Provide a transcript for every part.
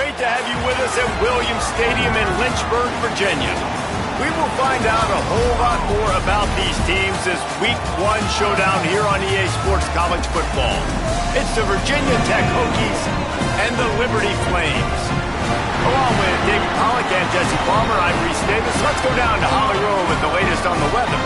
great to have you with us at Williams Stadium in Lynchburg, Virginia. We will find out a whole lot more about these teams this Week 1 showdown here on EA Sports College Football. It's the Virginia Tech Hokies and the Liberty Flames. Along with David Pollack and Jesse Palmer, I'm Reese Davis. Let's go down to Holly Rowe with the latest on the weather.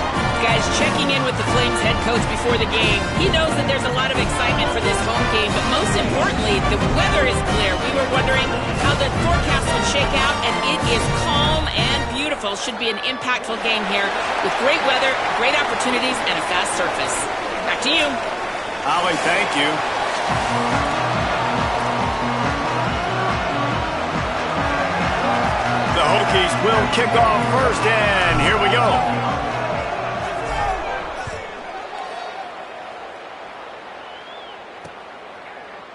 Guys, checking in with the Flames head coach before the game. He knows that there's a lot of excitement for this home game, but most importantly, the weather is clear. We were wondering how the forecast would shake out, and it is calm and beautiful. Should be an impactful game here with great weather, great opportunities, and a fast surface. Back to you. Holly, thank you. The Hokies will kick off first, and here we go.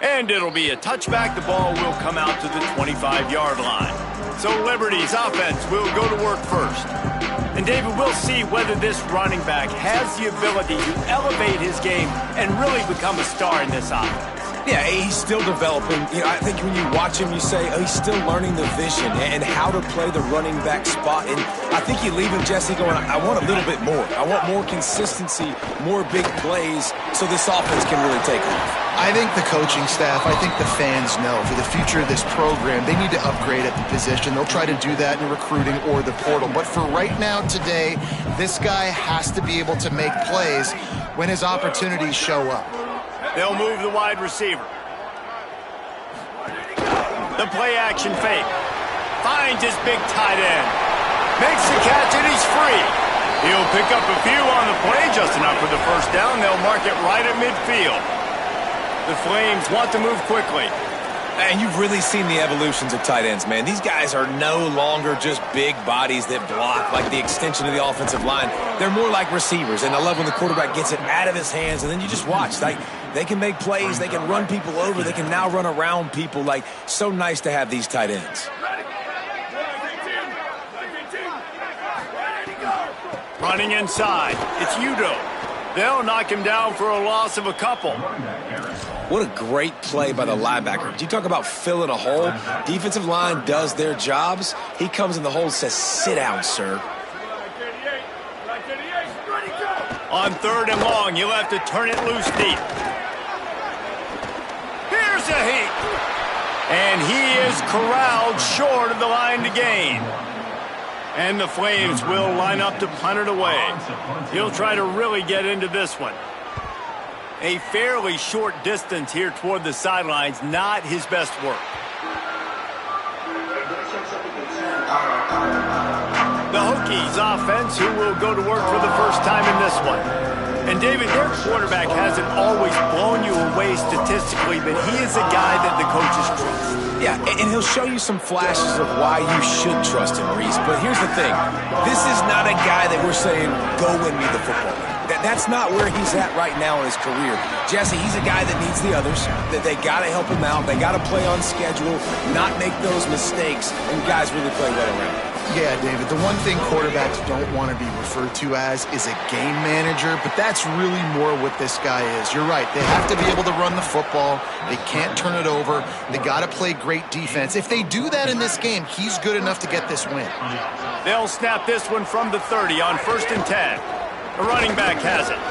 And it'll be a touchback. The ball will come out to the 25-yard line. So Liberty's offense will go to work first. And David, we'll see whether this running back has the ability to elevate his game and really become a star in this offense. Yeah, he's still developing. You know, I think when you watch him, you say, oh, he's still learning the vision and how to play the running back spot. And I think you leave him, Jesse, going, I want a little bit more. I want more consistency, more big plays so this offense can really take off. I think the coaching staff, I think the fans know for the future of this program, they need to upgrade at the position. They'll try to do that in recruiting or the portal. But for right now, today, this guy has to be able to make plays when his opportunities show up. They'll move the wide receiver. The play action fake. Finds his big tight end. Makes the catch and he's free. He'll pick up a few on the play, just enough for the first down. They'll mark it right at midfield. The Flames want to move quickly. And you've really seen the evolutions of tight ends, man. These guys are no longer just big bodies that block like the extension of the offensive line. They're more like receivers, and I love when the quarterback gets it out of his hands, and then you just watch. Like, they can make plays, they can run people over, they can now run around people. Like, so nice to have these tight ends. Running inside, it's Udo. They'll knock him down for a loss of a couple. What a great play by the linebacker. Do you talk about filling a hole? Defensive line does their jobs. He comes in the hole and says, sit down, sir. On 3rd and long, you'll have to turn it loose deep. Here's a heat. And he is corralled short of the line to gain. And the Flames will line up to punt it away. He'll try to really get into this one. A fairly short distance here toward the sidelines, not his best work. The Hokies offense, who will go to work for the first time in this one. And David, their quarterback hasn't always blown you away statistically, but he is a guy that the coaches trust. Yeah, and he'll show you some flashes of why you should trust him, Reese. But here's the thing. This is not a guy that we're saying, go win me the football game. That's not where he's at right now in his career. Jesse, he's a guy that needs the others, that they got to help him out. They got to play on schedule, not make those mistakes, and guys really play well around him. Yeah, David, the one thing quarterbacks don't want to be referred to as is a game manager, but that's really more what this guy is. You're right. They have to be able to run the football. They can't turn it over. They got to play great defense. If they do that in this game, he's good enough to get this win. They'll snap this one from the 30 on 1st and 10. The running back has it.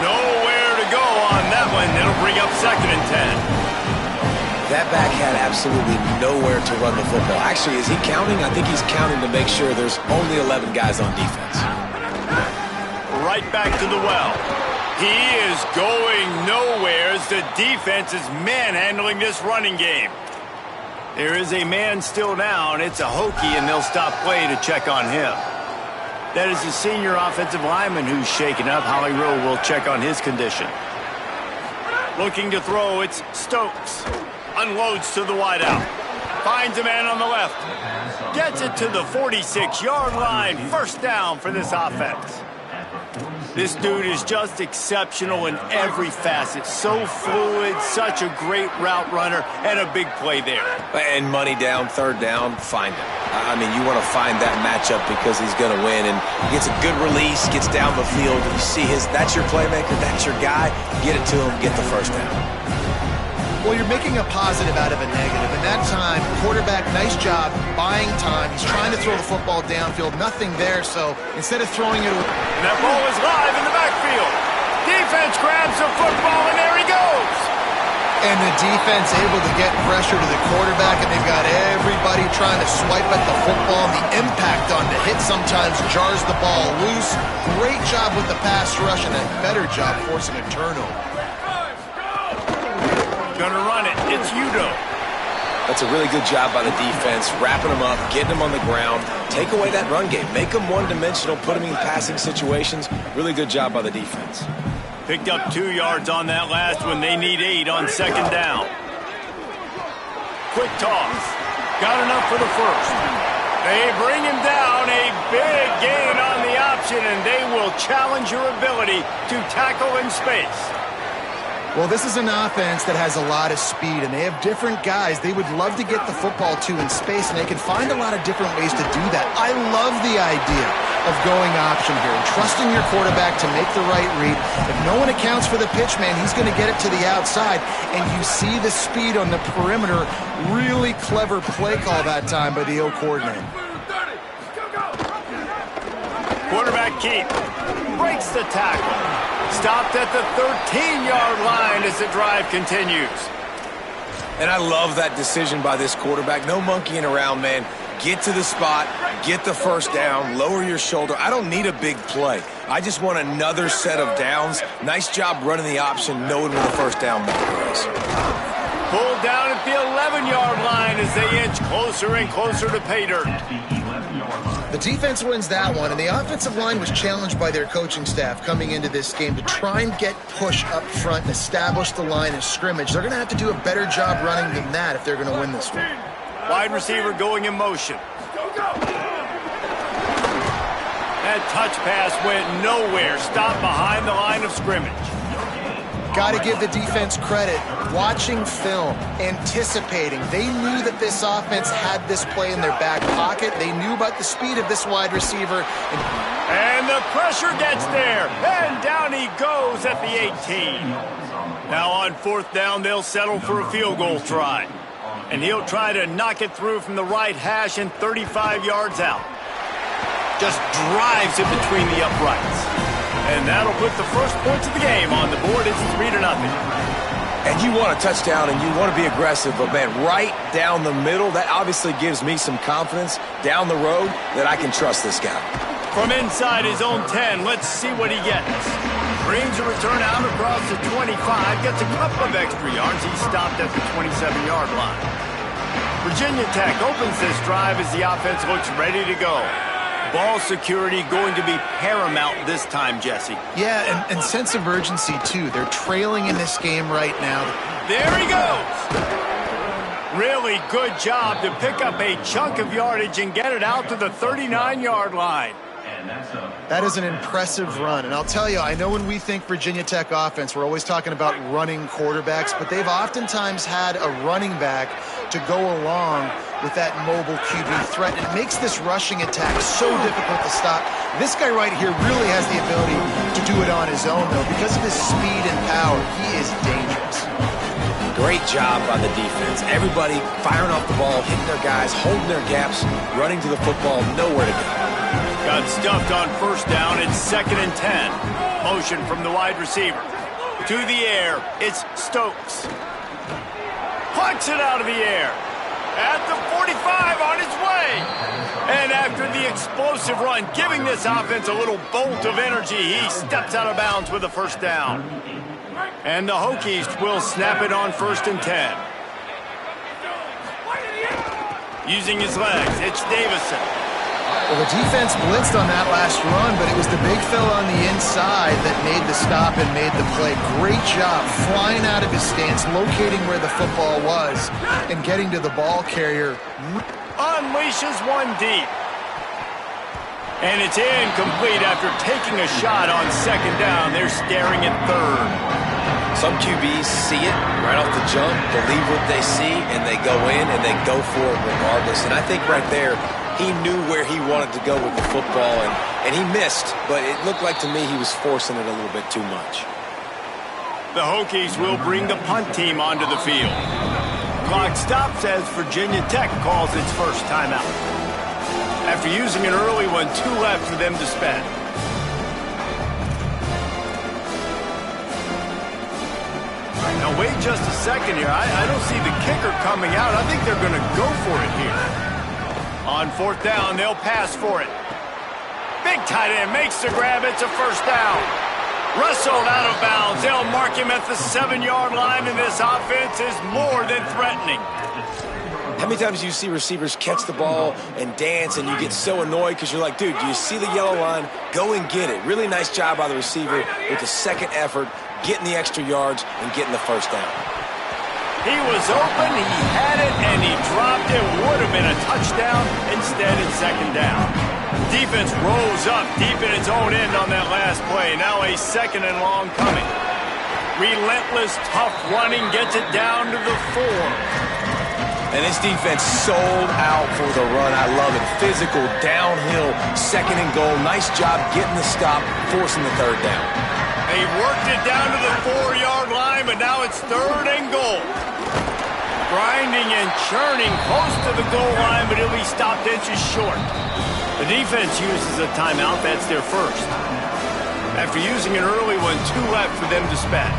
Nowhere to go on that one. It'll bring up 2nd and 10. That back had absolutely nowhere to run the football. Actually, is he counting? I think he's counting to make sure there's only 11 guys on defense. Right back to the well. He is going nowhere as the defense is manhandling this running game. There is a man still down. It's a Hokie, and they'll stop play to check on him. That is the senior offensive lineman who's shaken up. Holly Rowe will check on his condition. Looking to throw, it's Stokes. Unloads to the wideout. Finds a man on the left. Gets it to the 46-yard line. First down for this offense. This dude is just exceptional in every facet. So fluid, such a great route runner, and a big play there. And money down, 3rd down, find him. I mean, you want to find that matchup because he's going to win. And he gets a good release, gets down the field. You see that's your playmaker, that's your guy. Get it to him, get the first down. Well, you're making a positive out of a negative. And that time, quarterback, nice job, buying time. He's trying to throw the football downfield. Nothing there, so instead of throwing it... And that ball is live in the backfield. Defense grabs the football, and there he goes. And the defense able to get pressure to the quarterback, and they've got everybody trying to swipe at the football. And the impact on the hit sometimes jars the ball loose. Great job with the pass rush, and a better job forcing a turnover. Gonna run it. It's Udo. That's a really good job by the defense, wrapping them up, getting them on the ground. Take away that run game. Make them one-dimensional, put them in passing situations. Really good job by the defense. Picked up 2 yards on that last one. They need 8 on second down. Quick toss. Got enough for the first. They bring him down. A big gain on the option, and they will challenge your ability to tackle in space. Well, this is an offense that has a lot of speed, and they have different guys they would love to get the football to in space, and they can find a lot of different ways to do that. I love the idea of going option here and trusting your quarterback to make the right read. If no one accounts for the pitch, man, he's going to get it to the outside, and you see the speed on the perimeter. Really clever play call that time by the O coordinator. Quarterback Keith breaks the tackle. Stopped at the 13-yard line as the drive continues. And I love that decision by this quarterback. No monkeying around, man. Get to the spot, get the first down, lower your shoulder. I don't need a big play. I just want another set of downs. Nice job running the option, knowing where the first down marker is. Pulled down at the 11-yard line as they inch closer and closer to pay dirt. The defense wins that one, and the offensive line was challenged by their coaching staff coming into this game to try and get push up front and establish the line of scrimmage. They're going to have to do a better job running than that if they're going to win this one. Wide receiver going in motion. That touch pass went nowhere. Stopped behind the line of scrimmage. Got to give the defense credit. Watching film, anticipating. They knew that this offense had this play in their back pocket. They knew about the speed of this wide receiver. And the pressure gets there. And down he goes at the 18. Now on fourth down, they'll settle for a field goal try. And he'll try to knock it through from the right hash and 35 yards out. Just drives it between the uprights. And that'll put the first points of the game on the board. It's 3-0. And you want a touchdown and you want to be aggressive, but man, right down the middle, that obviously gives me some confidence down the road that I can trust this guy. From inside his own 10, let's see what he gets. Brings a return out across the 25, gets a couple of extra yards. He's stopped at the 27-yard line. Virginia Tech opens this drive as the offense looks ready to go. Ball security going to be paramount this time, Jesse. Yeah, and sense of urgency, too. They're trailing in this game right now. There he goes. Really good job to pick up a chunk of yardage and get it out to the 39-yard line. That is an impressive run. And I'll tell you, I know when we think Virginia Tech offense, we're always talking about running quarterbacks, but they've oftentimes had a running back to go along with that mobile QB threat. It makes this rushing attack so difficult to stop. This guy right here really has the ability to do it on his own, though. Because of his speed and power, he is dangerous. Great job by the defense. Everybody firing off the ball, hitting their guys, holding their gaps, running to the football, nowhere to go. Got stuffed on first down. It's 2nd and 10. Motion from the wide receiver. To the air, it's Stokes. Plucks it out of the air. At the 45 on his way. And after the explosive run, giving this offense a little bolt of energy, he steps out of bounds with a first down. And the Hokies will snap it on 1st and 10. Using his legs, it's Davison. Well, the defense blitzed on that last run, but it was the big fella on the inside that made the stop and made the play. Great job flying out of his stance, locating where the football was, and getting to the ball carrier. Unleashes one deep. And it's incomplete after taking a shot on 2nd down. They're staring at 3rd. Some QBs see it right off the jump, believe what they see, and they go in and they go for it regardless. And I think right there, he knew where he wanted to go with the football, and he missed, but it looked like to me he was forcing it a little bit too much. The Hokies will bring the punt team onto the field. Clock stops as Virginia Tech calls its first timeout. After using an early one, 2 left for them to spend. Now wait just a second here. I don't see the kicker coming out. I think they're going to go for it here. On 4th down, they'll pass for it. Big tight end makes the grab. It's a first down. Wrestled out of bounds. They'll mark him at the 7-yard line, and this offense is more than threatening. How many times do you see receivers catch the ball and dance and you get so annoyed because you're like, dude, do you see the yellow line? Go and get it. Really nice job by the receiver with the second effort, getting the extra yards and getting the first down. He was open, he had it, and he dropped it. Would have been a touchdown. Instead, it's second down. Defense rose up deep in its own end on that last play. Now a 2nd and long coming. Relentless, tough running gets it down to the 4. And this defense sold out for the run. I love it. Physical, downhill, 2nd and goal. Nice job getting the stop, forcing the 3rd down. They worked it down to the 4-yard line, but now it's 3rd and goal. Grinding and churning close to the goal line, but he'll be stopped inches short. The defense uses a timeout. That's their first. After using an early one, 2 left for them to spend.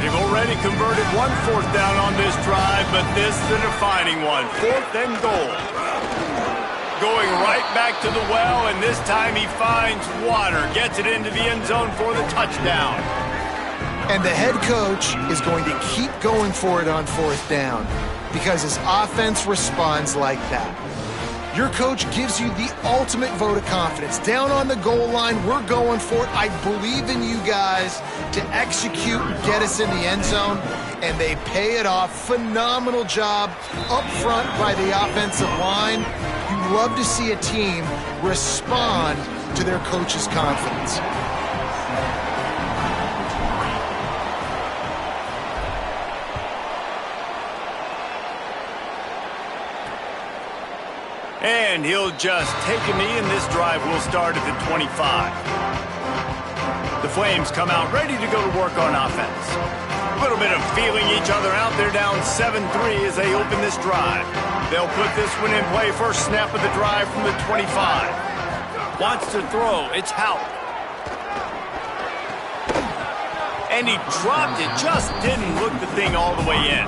They've already converted 1 4th down on this drive, but this is the defining one. 4th and goal. Going right back to the well, and this time he finds water. Gets it into the end zone for the touchdown. And the head coach is going to keep going for it on 4th down because his offense responds like that. Your coach gives you the ultimate vote of confidence. Down on the goal line, we're going for it. I believe in you guys to execute and get us in the end zone, and they pay it off. Phenomenal job up front by the offensive line. You love to see a team respond to their coach's confidence. And he'll just take a knee, and this drive will start at the 25. The Flames come out ready to go to work on offense. A little bit of feeling each other out. They're down 7-3 as they open this drive. They'll put this one in play. First snap of the drive from the 25. Wants to throw. It's Houck. And he dropped it. Just didn't look the thing all the way in.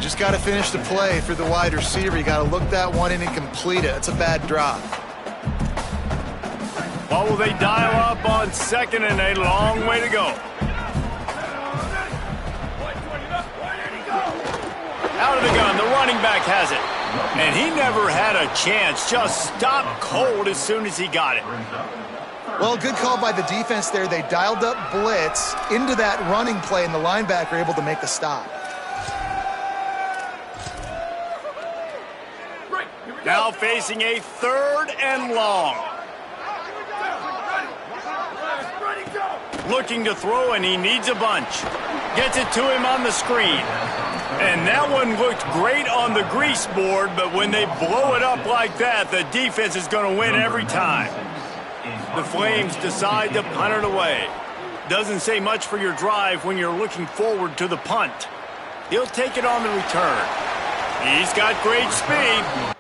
Just got to finish the play for the wide receiver. You got to look that one in and complete it. It's a bad drop. What will they dial up on 2nd and a long way to go? Out of the gun, the running back has it. And he never had a chance. Just stopped cold as soon as he got it. Well, good call by the defense there. They dialed up blitz into that running play, and the linebacker able to make the stop. Now facing a 3rd and long. Looking to throw, and he needs a bunch. Gets it to him on the screen. And that one looked great on the grease board, but when they blow it up like that, the defense is going to win every time. The Flames decide to punt it away. Doesn't say much for your drive when you're looking forward to the punt. He'll take it on the return. He's got great speed.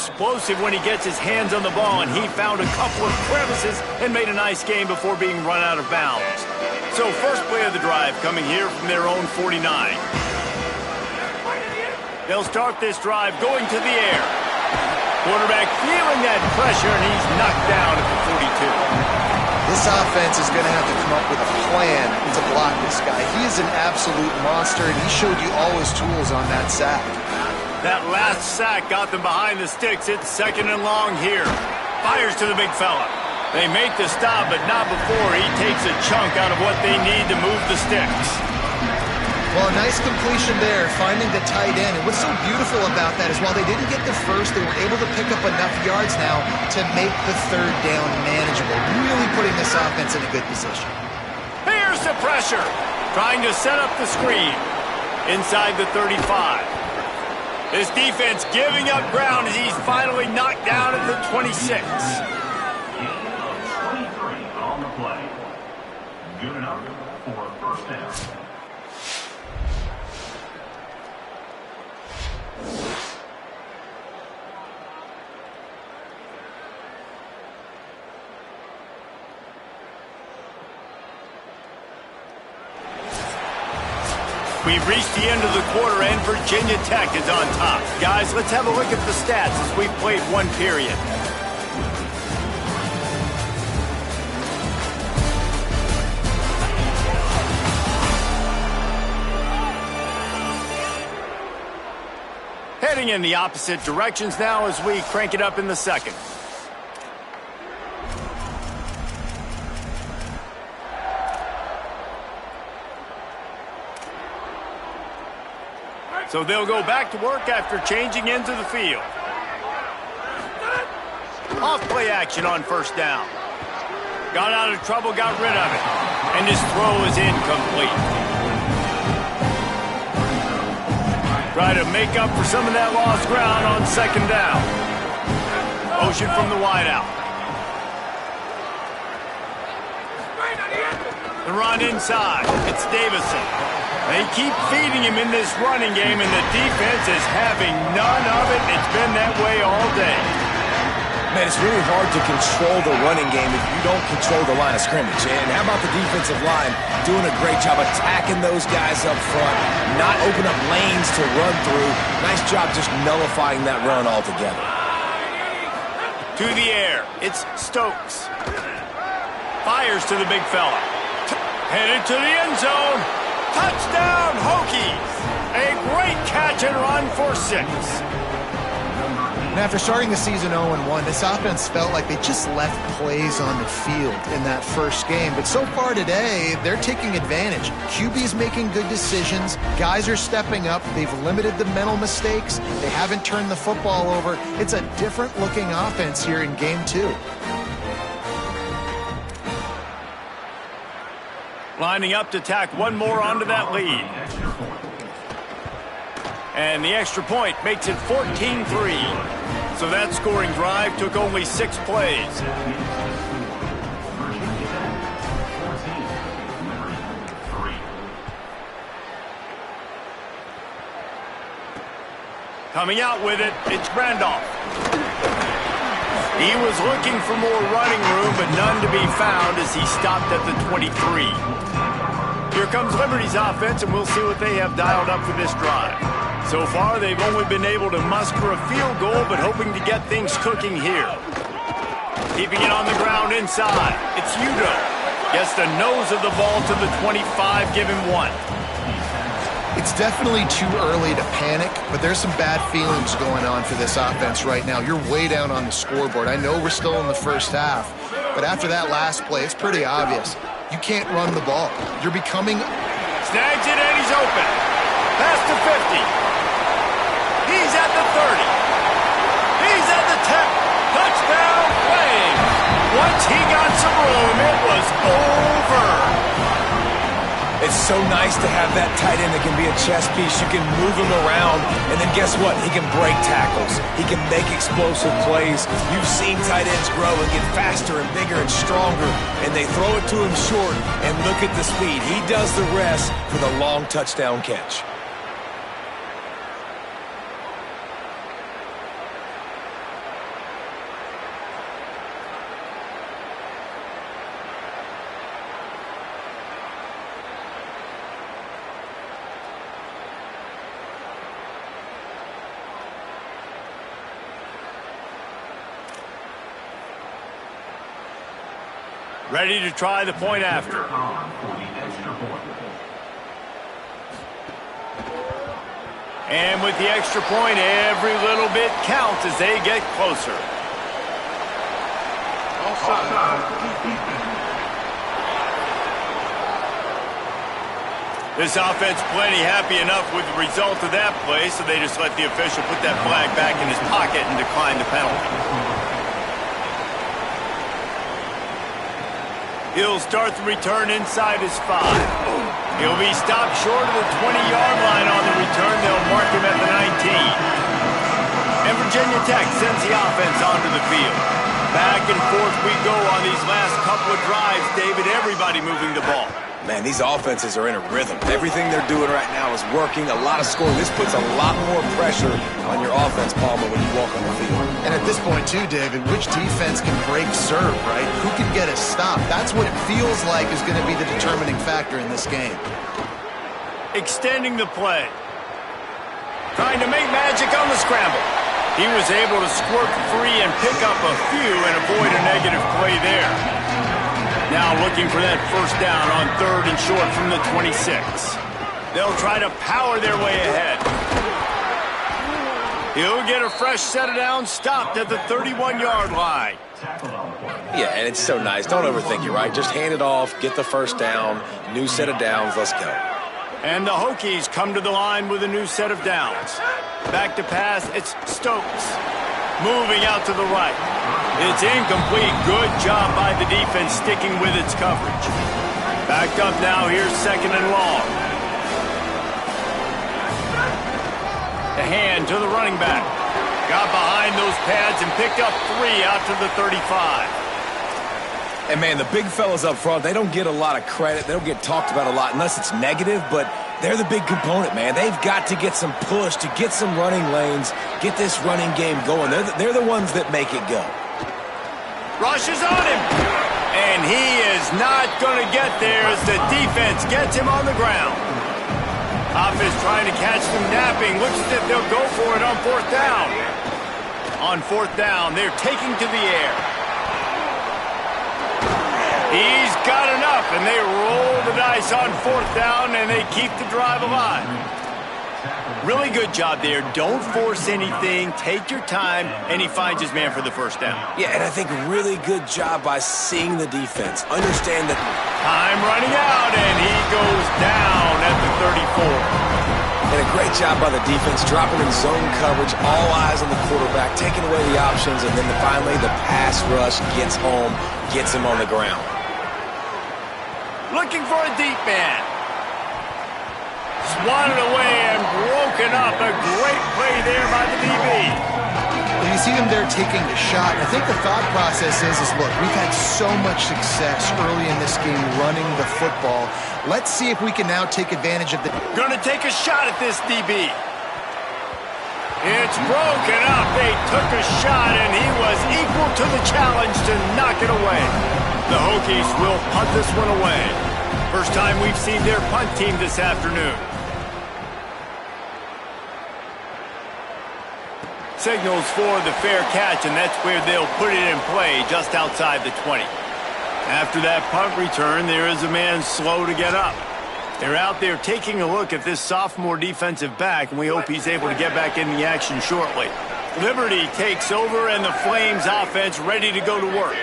explosive when he gets his hands on the ball, and he found a couple of crevices and made a nice game before being run out of bounds. So first play of the drive coming here from their own 49. They'll start this drive going to the air. Quarterback feeling that pressure, and he's knocked down at the 42. This offense is going to have to come up with a plan to block this guy. He is an absolute monster, and he showed you all his tools on that sack. That last sack got them behind the sticks. It's 2nd and long here. Fires to the big fella. They make the stop, but not before he takes a chunk out of what they need to move the sticks. Well, a nice completion there, finding the tight end. And what's so beautiful about that is while they didn't get the first, they were able to pick up enough yards now to make the 3rd down manageable, really putting this offense in a good position. Here's the pressure, trying to set up the screen inside the 35. This defense giving up ground as he's finally knocked down at the 26. 23 on the play. Good enough for a 1st down. We've reached the end of the quarter, and Virginia Tech is on top. Guys, let's have a look at the stats as we've played one period. Heading in the opposite directions now as we crank it up in the 2nd. So they'll go back to work after changing into the field. Off play action on 1st down. Got out of trouble, got rid of it. And his throw is incomplete. Try to make up for some of that lost ground on 2nd down. Motion from the wideout. The run inside. It's Davison. They keep feeding him in this running game, and the defense is having none of it. It's been that way all day. Man, it's really hard to control the running game if you don't control the line of scrimmage. And how about the defensive line doing a great job attacking those guys up front, not open up lanes to run through. Nice job just nullifying that run altogether. To the air, it's Stokes. Fires to the big fella. Headed to the end zone. Touchdown, Hokies! A great catch and run for 6. And after starting the season 0-1, this offense felt like they just left plays on the field in that first game. But so far today, they're taking advantage. QB's making good decisions. Guys are stepping up. They've limited the mental mistakes. They haven't turned the football over. It's a different-looking offense here in Game 2. Lining up to tack one more onto that lead. And the extra point makes it 14-3. So that scoring drive took only 6 plays. Coming out with it, it's Randolph. He was looking for more running room, but none to be found as he stopped at the 23. Here comes Liberty's offense, and we'll see what they have dialed up for this drive. So far, they've only been able to muster a field goal, but hoping to get things cooking here. Keeping it on the ground inside. It's Udo. Gets the nose of the ball to the 25, give him 1. It's definitely too early to panic, but there's some bad feelings going on for this offense right now. You're way down on the scoreboard. I know we're still in the first half, but after that last play, it's pretty obvious. You can't run the ball. You're becoming... Snags it and he's open. Pass to 50. He's at the 30. He's at the 10. Touchdown, Flames. Once he got some room, it was over. It's so nice to have that tight end that can be a chess piece. You can move him around, and then guess what? He can break tackles. He can make explosive plays. You've seen tight ends grow and get faster and bigger and stronger, and they throw it to him short, and look at the speed. He does the rest for the long touchdown catch. Ready to try the point after. For the extra point. And with the extra point, every little bit counts as they get closer. This offense plenty happy enough with the result of that play, so they just let the official put that flag back in his pocket and decline the penalty. He'll start the return inside his 5. He'll be stopped short of the 20-yard line on the return. They'll mark him at the 19. And Virginia Tech sends the offense onto the field. Back and forth we go on these last couple of drives, David. Everybody moving the ball. Man, these offenses are in a rhythm. Everything they're doing right now is working. A lot of scoring. This puts a lot more pressure on your offense, Palmer, when you walk on the field. And at this point, too, David, which defense can break serve, right? Who can get a stop? That's what it feels like is going to be the determining factor in this game. Extending the play. Trying to make magic on the scramble. He was able to squirt free and pick up a few and avoid a negative play there. Now looking for that first down on 3rd and short from the 26. They'll try to power their way ahead. He'll get a fresh set of downs stopped at the 31-yard line. Yeah, and it's so nice. Don't overthink it, right? Just hand it off, get the first down, new set of downs, let's go. And the Hokies come to the line with a new set of downs. Back to pass, it's Stokes. Moving out to the right. It's incomplete. Good job by the defense sticking with its coverage. Backed up now. Here's 2nd and long. The hand to the running back. Got behind those pads and picked up 3 out to the 35. And, man, the big fellas up front, they don't get a lot of credit. They don't get talked about a lot unless it's negative, but they're the big component, man. They've got to get some push, to get some running lanes, get this running game going. They're the ones that make it go. Rushes on him. And he is not going to get there as the defense gets him on the ground. Offense trying to catch them napping. Looks as if they'll go for it on 4th down. On 4th down, they're taking to the air. He's got enough, and they roll the dice on 4th down, and they keep the drive alive. Really good job there. Don't force anything. Take your time, and he finds his man for the first down. Yeah, and I think really good job by seeing the defense. Understand that time running out, and he goes down at the 34. And a great job by the defense, dropping in zone coverage, all eyes on the quarterback, taking away the options, and then finally the pass rush gets home, gets him on the ground. Looking for a deep man. Swatted away and broken up. A great play there by the DB. Well, you see them there taking a shot. I think the thought process is look, we've had so much success early in this game running the football. Let's see if we can now take advantage of the... Going to take a shot at this DB. It's broken up. They took a shot, and he was equal to the challenge to knock it away. The Hokies will punt this one away. First time we've seen their punt team this afternoon. Signals for the fair catch, and that's where they'll put it in play just outside the 20. After that punt return, there is a man slow to get up. They're out there taking a look at this sophomore defensive back, and we hope he's able to get back in the action shortly. Liberty takes over, and the Flames offense ready to go to work.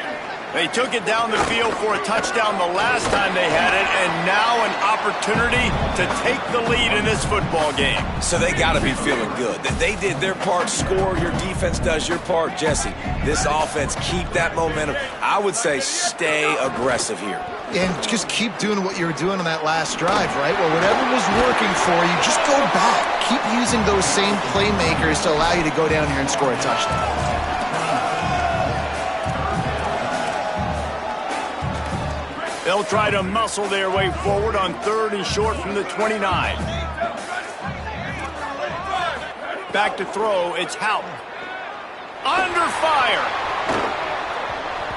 They took it down the field for a touchdown the last time they had it, and now an opportunity to take the lead in this football game. So they got to be feeling good. They did their part, score, your defense does your part. Jesse, this offense, keep that momentum. I would say stay aggressive here. And just keep doing what you were doing on that last drive, right? Well, whatever was working for you, just go back. Keep using those same playmakers to allow you to go down here and score a touchdown. They'll try to muscle their way forward on 3rd and short from the 29. Back to throw, it's Houghton. Under fire.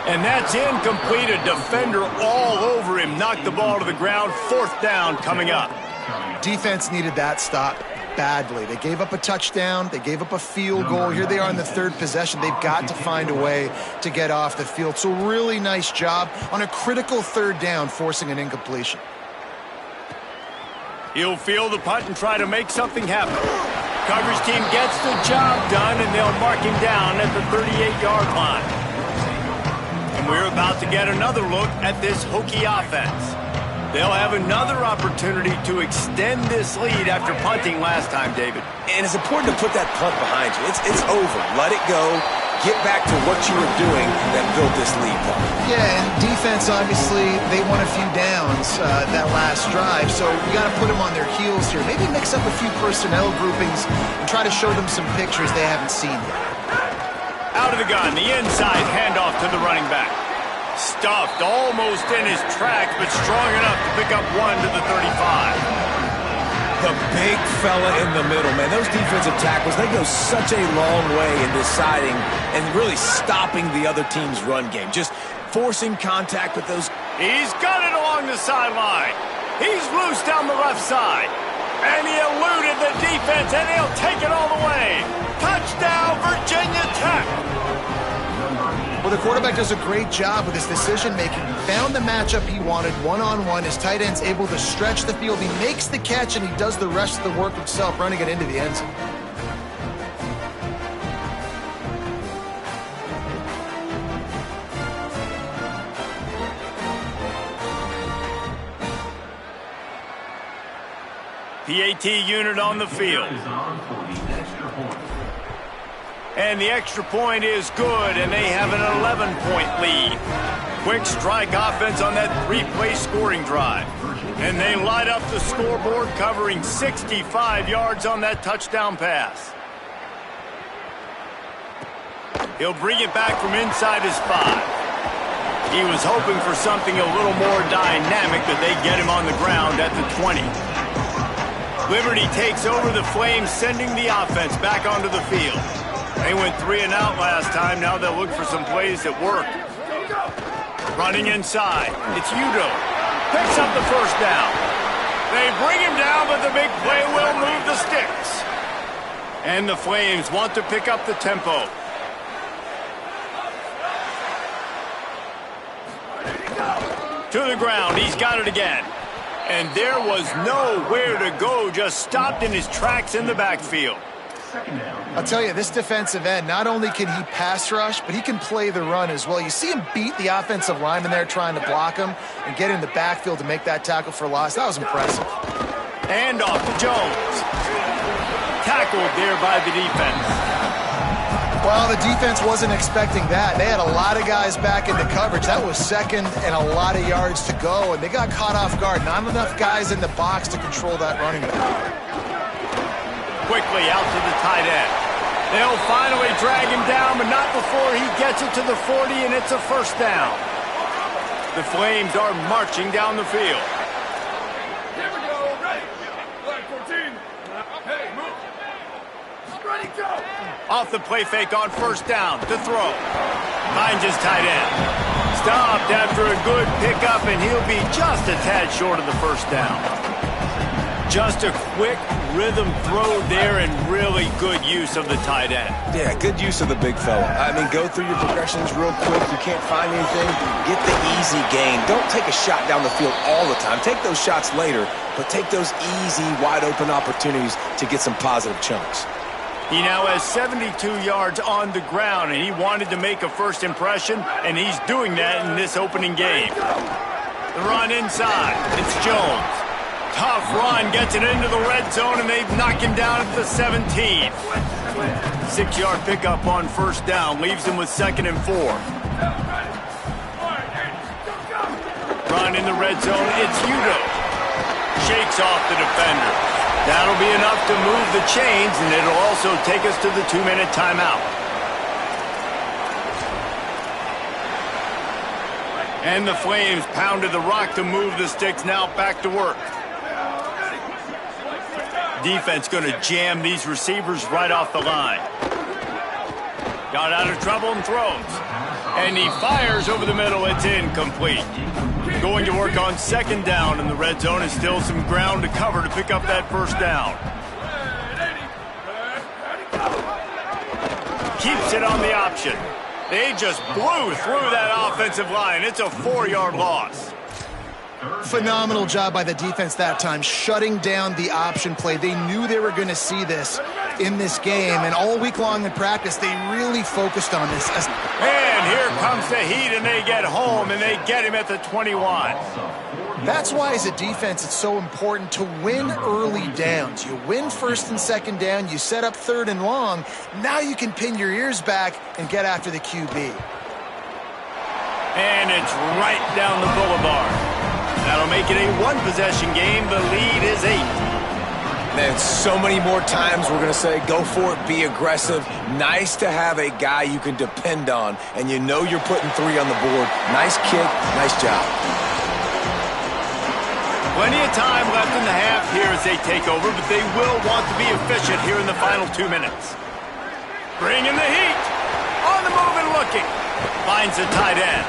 And that's incomplete. A defender all over him. Knocked the ball to the ground. 4th down coming up. Defense needed that stop. badly. They gave up a touchdown. They gave up a field goal. Here they are in the third possession. They've got to find a way to get off the field. So really nice job on a critical third down, forcing an incompletion. He'll field the punt and try to make something happen. Coverage team gets the job done, and they'll mark him down at the 38-yard line. And we're about to get another look at this Hokie offense. They'll have another opportunity to extend this lead after punting last time, David. And it's important to put that punt behind you. It's over. Let it go. Get back to what you were doing that built this lead, Paul. Yeah, and defense, obviously, they won a few downs that last drive, so we got to put them on their heels here. Maybe mix up a few personnel groupings and try to show them some pictures they haven't seen yet. Out of the gun, the inside handoff to the running back. Stuffed almost in his tracks, but strong enough to pick up one to the 35. The big fella in the middle, man. Those defensive tackles, they go such a long way in deciding and really stopping the other team's run game. Just forcing contact with those. He's got it along the sideline. He's loose down the left side. And he eluded the defense, and he'll take it all the way. Touchdown, Virginia Tech. Well, the quarterback does a great job with his decision-making. He found the matchup he wanted, one-on-one. His tight end's able to stretch the field. He makes the catch, and he does the rest of the work himself, running it into the end zone. PAT unit on the field. And the extra point is good, and they have an 11-point lead. Quick strike offense on that three-play scoring drive. And they light up the scoreboard, covering 65 yards on that touchdown pass. He'll bring it back from inside his 5. He was hoping for something a little more dynamic, but they get him on the ground at the 20. Liberty takes over the Flames, sending the offense back onto the field. They went 3 and out last time. Now they'll look for some plays that work. Running inside. It's Udo. Picks up the first down. They bring him down, but the big play will move the sticks. And the Flames want to pick up the tempo. To the ground. He's got it again. And there was nowhere to go. Just stopped in his tracks in the backfield. I'll tell you, this defensive end, not only can he pass rush, but he can play the run as well. You see him beat the offensive lineman there trying to block him and get in the backfield to make that tackle for loss. That was impressive. And off to Jones. Tackled there by the defense. Well, the defense wasn't expecting that. They had a lot of guys back into coverage. That was second and a lot of yards to go, and they got caught off guard. Not enough guys in the box to control that running back. Quickly out to the tight end. They'll finally drag him down, but not before he gets it to the 40, and it's a first down. The Flames are marching down the field. Here we go, ready. Flag 14. Hey, move. Ready, go. Off the play fake on first down to throw. Finds his tight end. Stopped after a good pickup, and he'll be just a tad short of the first down. Just a quick rhythm throw there and really good use of the tight end. Yeah, good use of the big fella. I mean, go through your progressions real quick. You can't find anything, get the easy gain. Don't take a shot down the field all the time. Take those shots later, but take those easy, wide-open opportunities to get some positive chunks. He now has 72 yards on the ground, and he wanted to make a first impression, and he's doing that in this opening game. The run inside. It's Jones. Tough run, gets it into the red zone, and they knock him down at the 17. 6-yard pickup on first down, leaves him with 2nd and 4. Run in the red zone, it's Udo. Shakes off the defender. That'll be enough to move the chains, and it'll also take us to the 2-minute timeout. And the Flames pounded the rock to move the sticks, now back to work. Defense going to jam these receivers right off the line. Got out of trouble and throws. And he fires over the middle. It's incomplete. Going to work on 2nd down in the red zone, and still some ground to cover to pick up that first down. keeps it on the option. They just blew through that offensive line. It's a 4-yard loss. Phenomenal job by the defense that time, shutting down the option play. They knew they were going to see this in this game, and all week long in practice, they really focused on this. And here comes the Heat, and they get home, and they get him at the 21. That's why, as a defense, it's so important to win early downs. You win first and second down, you set up third and long. Now you can pin your ears back and get after the QB. And it's right down the boulevard. That'll make it a one-possession game. The lead is 8. Man, so many more times we're going to say, go for it, be aggressive. Nice to have a guy you can depend on, and you know you're putting 3 on the board. Nice kick, nice job. Plenty of time left in the half here as they take over, but they will want to be efficient here in the final 2 minutes. Bring in the Heat. On the move and looking. Finds the tight end.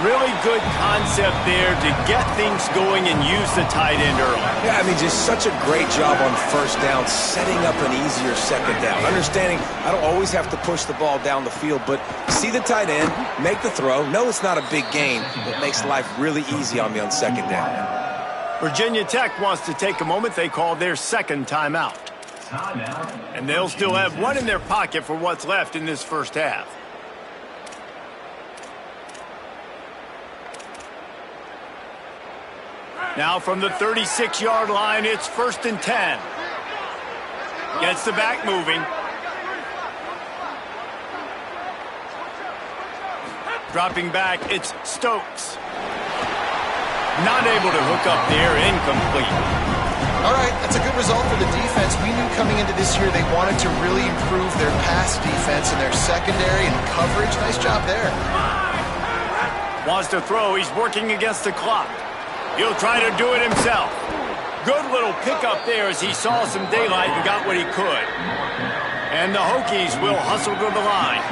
Really good concept there to get things going and use the tight end early. Yeah, I mean, just such a great job on first down, setting up an easier second down. Understanding I don't always have to push the ball down the field, but see the tight end, make the throw. No, it's not a big gain. It makes life really easy on me on second down. Virginia Tech wants to take a moment. They call their second timeout. And they'll still have one in their pocket for what's left in this first half. Now from the 36-yard line, it's 1st and 10. Gets the back moving. Dropping back, it's Stokes. Not able to hook up there, incomplete. All right, that's a good result for the defense. We knew coming into this year they wanted to really improve their pass defense and their secondary and coverage. Nice job there. Wants to throw, he's working against the clock. He'll try to do it himself. Good little pickup there as he saw some daylight and got what he could. And the Hokies will hustle to the line.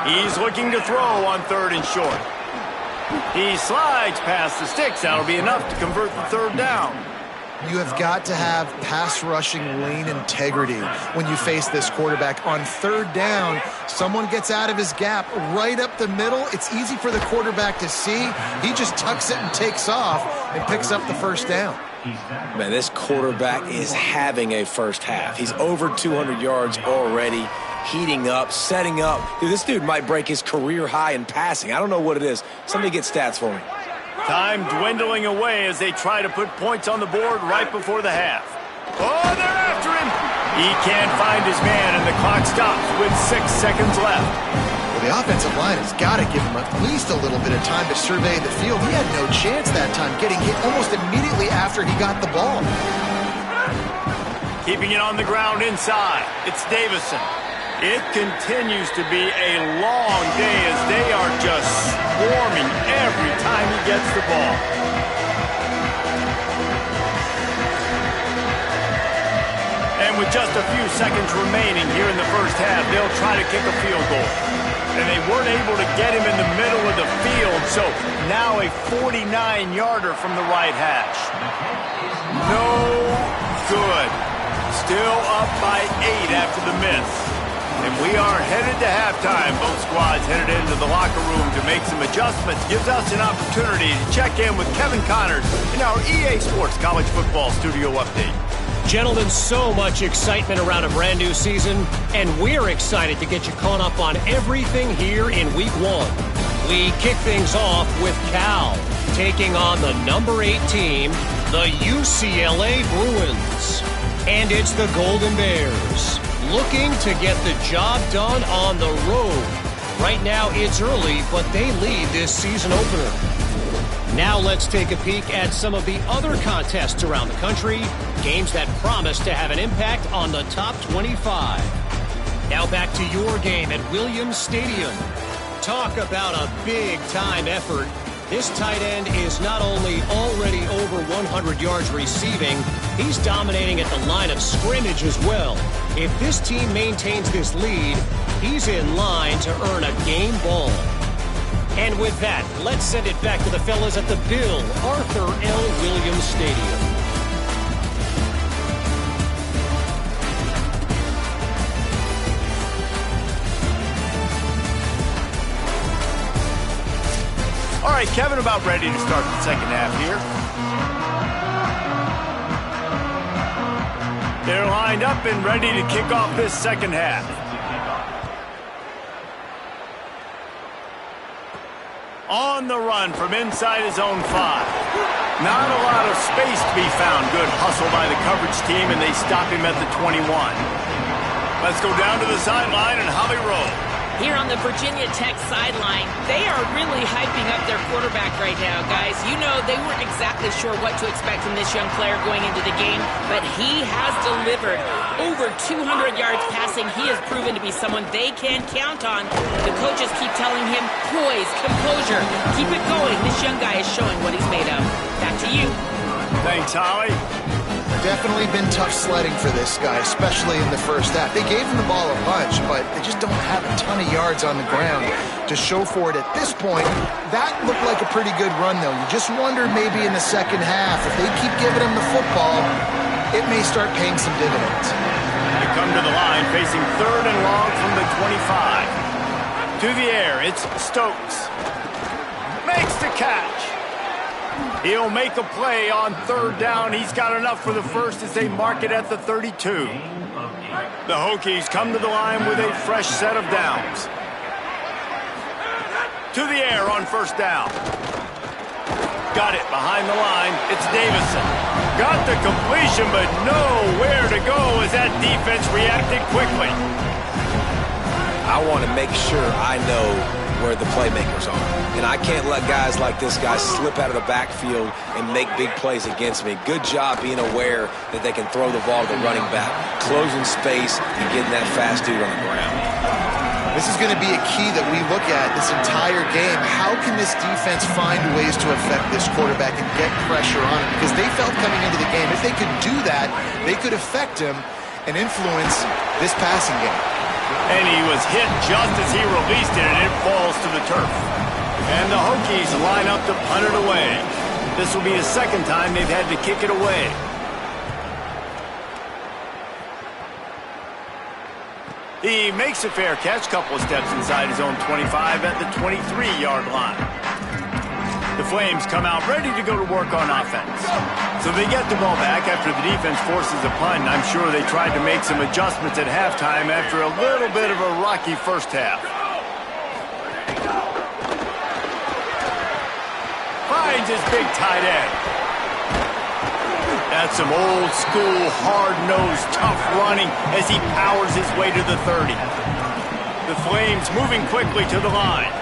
He's looking to throw on 3rd and short. He slides past the sticks. That'll be enough to convert the 3rd down. You have got to have pass rushing lane integrity when you face this quarterback. On 3rd down, someone gets out of his gap right up the middle. It's easy for the quarterback to see. He just tucks it and takes off and picks up the 1st down. Man, this quarterback is having a first half. He's over 200 yards already, heating up, setting up. Dude, this dude might break his career high in passing. I don't know what it is. Somebody get stats for me. Time dwindling away as they try to put points on the board right before the half. Oh, they're after him. He can't find his man, and the clock stops with 6 seconds left. Well, the offensive line has got to give him at least a little bit of time to survey the field. He had no chance that time, getting hit almost immediately after he got the ball. Keeping it on the ground inside. It's Davison. It continues to be a long day as they are just swarming every time he gets the ball. And with just a few seconds remaining here in the first half, they'll try to kick a field goal. And they weren't able to get him in the middle of the field, so now a 49-yarder from the right hash. No good. Still up by 8 after the miss. And we are headed to halftime. Both squads headed into the locker room to make some adjustments. Gives us an opportunity to check in with Kevin Connors in our EA Sports College Football Studio Update. Gentlemen, so much excitement around a brand new season, and we're excited to get you caught up on everything here in Week 1. We kick things off with Cal taking on the number 8 team, the UCLA Bruins. And it's the Golden Bears, looking to get the job done on the road. Right now it's early, but they lead this season opener. Now let's take a peek at some of the other contests around the country, games that promise to have an impact on the top 25. Now back to your game at Williams Stadium. Talk about a big-time effort. This tight end is not only already over 100 yards receiving, he's dominating at the line of scrimmage as well. If this team maintains this lead, he's in line to earn a game ball. And with that, let's send it back to the fellas at the Bill Arthur L. Williams Stadium. right, Kevin, about ready to start the second half here. They're lined up and ready to kick off this second half. On the run from inside his own 5. Not a lot of space to be found. Good hustle by the coverage team, and they stop him at the 21. Let's go down to the sideline and Holly roll. Here on the Virginia Tech sideline, they are really hyping up their quarterback right now, guys. You know, they weren't exactly sure what to expect from this young player going into the game, but he has delivered over 200 yards passing. He has proven to be someone they can count on. The coaches keep telling him, poise, composure, keep it going. This young guy is showing what he's made of. Back to you. Thanks, Holly. Definitely been tough sledding for this guy, especially in the first half. They gave him the ball a bunch, but they just don't have a ton of yards on the ground to show for it at this point. That looked like a pretty good run, though. You just wonder maybe in the second half, if they keep giving him the football, it may start paying some dividends. They come to the line facing 3rd and long from the 25. To the air, it's Stokes. Makes the catch. He'll make a play on 3rd down. He's got enough for the first as they mark it at the 32. The Hokies come to the line with a fresh set of downs. To the air on 1st down. Got it behind the line. It's Davison. Got the completion, but nowhere to go as that defense reacted quickly. I want to make sure I know where the playmakers are. And I can't let guys like this guy slip out of the backfield and make big plays against me. Good job being aware that they can throw the ball to the running back, closing space, and getting that fast dude on the ground. This is going to be a key that we look at this entire game. How can this defense find ways to affect this quarterback and get pressure on him? Because they felt coming into the game, if they could do that, they could affect him and influence this passing game. And he was hit just as he released it, and it falls to the turf. And the Hokies line up to punt it away. This will be the second time they've had to kick it away. He makes a fair catch, couple of steps inside his own 25 at the 23-yard line. The Flames come out ready to go to work on offense. So they get the ball back after the defense forces a punt, and I'm sure they tried to make some adjustments at halftime after a little bit of a rocky first half. Finds his big tight end. That's some old-school, hard-nosed, tough running as he powers his way to the 30. The Flames moving quickly to the line.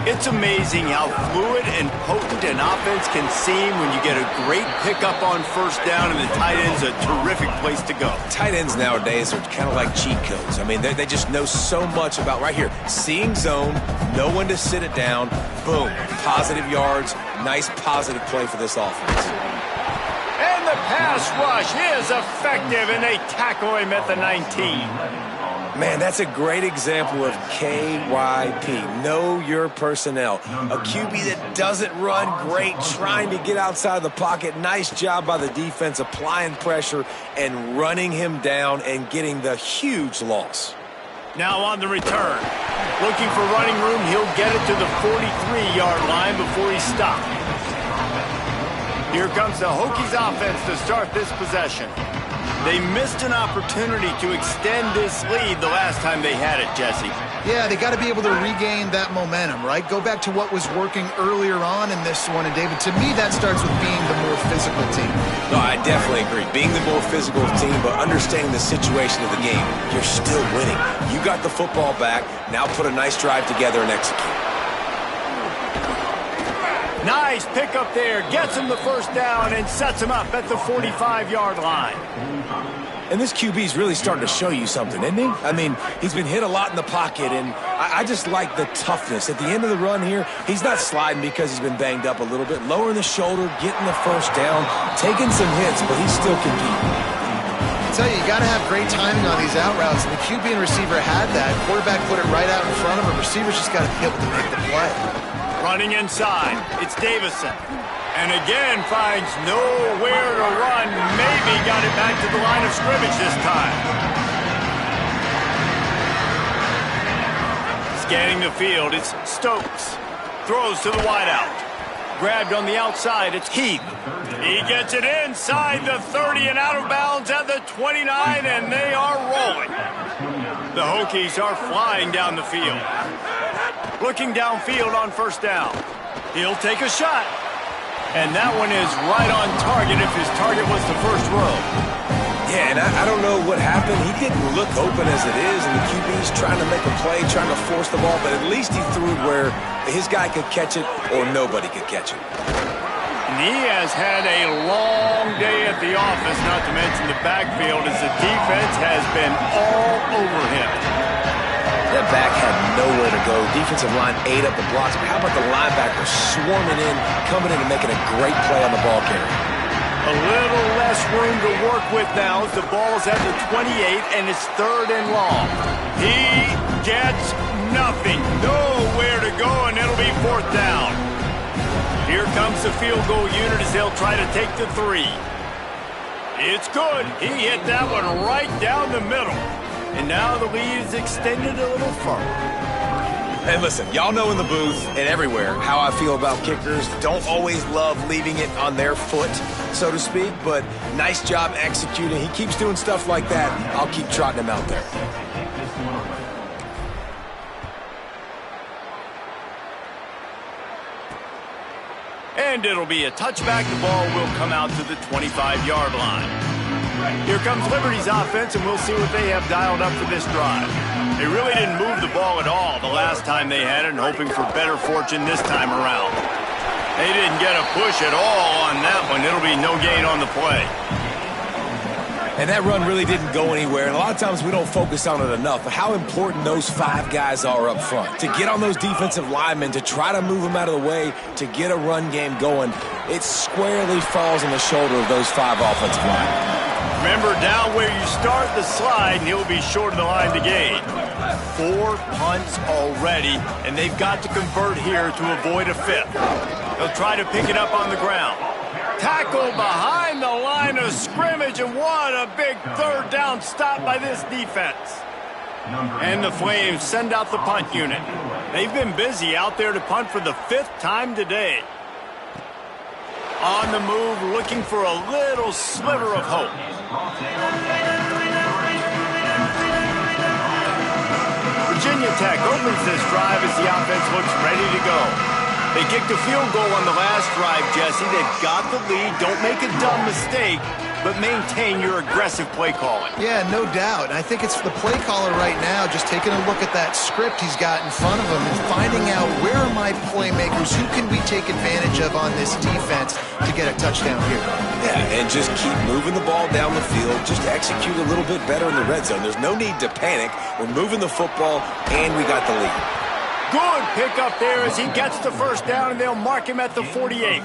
It's amazing how fluid and potent an offense can seem when you get a great pickup on 1st down, and the tight end's a terrific place to go. Tight ends nowadays are kind of like cheat codes. I mean, they just know so much about right here. Seeing zone, know when to sit it down, boom, positive yards, nice positive play for this offense. And the pass rush is effective, and they tackle him at the 19. Man, that's a great example of KYP. Know your personnel. A QB that doesn't run great, trying to get outside the pocket. Nice job by the defense, applying pressure and running him down and getting the huge loss. Now on the return. Looking for running room, he'll get it to the 43-yard line before he's stopped. Here comes the Hokies offense to start this possession. They missed an opportunity to extend this lead the last time they had it, Jesse. Yeah, they got to be able to regain that momentum, right? Go back to what was working earlier on in this one. And, David, to me, that starts with being the more physical team. No, I definitely agree. Being the more physical team, but understanding the situation of the game, you're still winning. You got the football back. Now put a nice drive together and execute. Nice pickup there. Gets him the 1st down and sets him up at the 45-yard line. And this QB's really starting to show you something, isn't he? I mean, he's been hit a lot in the pocket, and I just like the toughness. At the end of the run here, he's not sliding because he's been banged up a little bit. Lowering the shoulder, getting the 1st down, taking some hits, but he's still competing. I tell you got to have great timing on these out routes. And the QB and receiver had that. Quarterback put it right out in front of him. Receiver's just got to be able to make the play. Running inside, it's Davison. And again finds nowhere to run. Maybe got it back to the line of scrimmage this time. Scanning the field, it's Stokes. Throws to the wideout. Grabbed on the outside. It's Heath. He gets it inside the 30 and out of bounds at the 29, and they are rolling. The Hokies are flying down the field. Looking downfield on first down. He'll take a shot. And that one is right on target if his target was the first row. Yeah, and I don't know what happened. He didn't look open as it is, and the QB's trying to make a play, trying to force the ball, but at least he threw it where his guy could catch it or nobody could catch it. And he has had a long day at the office, not to mention the backfield, as the defense has been all over him. That back had nowhere to go. Defensive line ate up the blocks, but how about the linebacker swarming in, coming in and making a great play on the ball carrier? A little less room to work with now as the ball's at the 28 and it's 3rd and long. He gets nothing. Nowhere to go, and it'll be 4th down. Here comes the field goal unit as they'll try to take the 3. It's good. He hit that one right down the middle. And now the lead is extended a little further. And listen, y'all know in the booth and everywhere how I feel about kickers. Don't always love leaving it on their foot, so to speak, but nice job executing. He keeps doing stuff like that. I'll keep trotting him out there. And it'll be a touchback. The ball will come out to the 25-yard line. Here comes Liberty's offense, and we'll see what they have dialed up for this drive. They really didn't move the ball at all the last time they had it, and hoping for better fortune this time around. They didn't get a push at all on that one. It'll be no gain on the play. And that run really didn't go anywhere. And a lot of times we don't focus on it enough. But how important those 5 guys are up front. To get on those defensive linemen, to try to move them out of the way, to get a run game going, it squarely falls on the shoulder of those 5 offensive linemen. Remember, down where you start the slide, and he'll be short of the line to gain. 4 punts already, and they've got to convert here to avoid a 5th. They'll try to pick it up on the ground. Tackle behind the line of scrimmage, and what a big 3rd down stop by this defense. And the Flames send out the punt unit. They've been busy out there to punt for the 5th time today. On the move, looking for a little sliver of hope. Virginia Tech opens this drive as the offense looks ready to go. They kicked a field goal on the last drive, Jesse. They've got the lead. Don't make a dumb mistake, but maintain your aggressive play calling. Yeah, no doubt. I think it's the play caller right now just taking a look at that script he's got in front of him and finding out where are my playmakers, who can we take advantage of on this defense to get a touchdown here. Yeah, and just keep moving the ball down the field. Just execute a little bit better in the red zone. There's no need to panic. We're moving the football, and we got the lead. Good pickup there as he gets the 1st down, and they'll mark him at the 48.